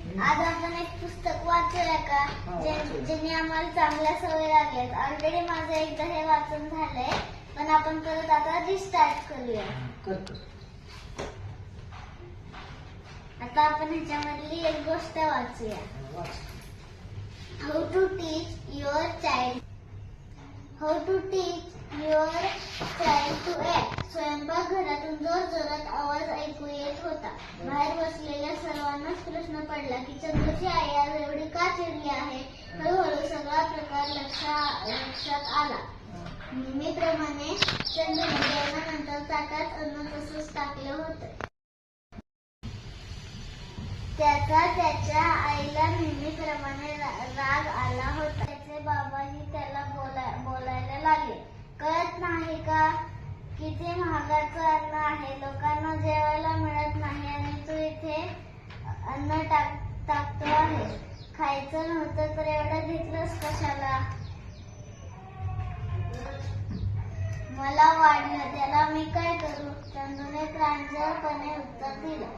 आज आपण एक पुस्तक वाचूया का ज्याने आम्हाला चांगल्या सवयी लागल्यात. ऑलरेडी माझं एकदा हे वाचून झालंय, पण आपण परत आता रिस्टार्ट करूया. आता आपण ह्याच्यामधली एक गोष्ट वाचूया. How to teach your child to act. स्वयंपाकघरातून जोरजोरात आवाज ऐकू येत होता. बाहेर बसलेल्या सर्वांनाच प्रश्न पडला की चंदूची आई आज एवढी का चिडली आहे. हळूहळू सगळा प्रकार लक्षात आला. नेहमीप्रमाणे चंदूने जेवणानंतर ताटात अन्न तसंच टाकलं होतं. त्याचा त्याच्या आईला नेहमीप्रमाणे राग आला होता. त्याचे बाबाही त्याला बोलायला लागले. कळत नाही का किती महागाचं अन्न आहे. लोकांना जेवायला मिळत नाही आणि तू इथे अन्न टाकतो आहे. खायचं नव्हतं तर एवढं घेतलंस कशाला. मला वाढलं त्याला मी काय करू. चंदूने प्रांजळपणे उत्तर दिलं.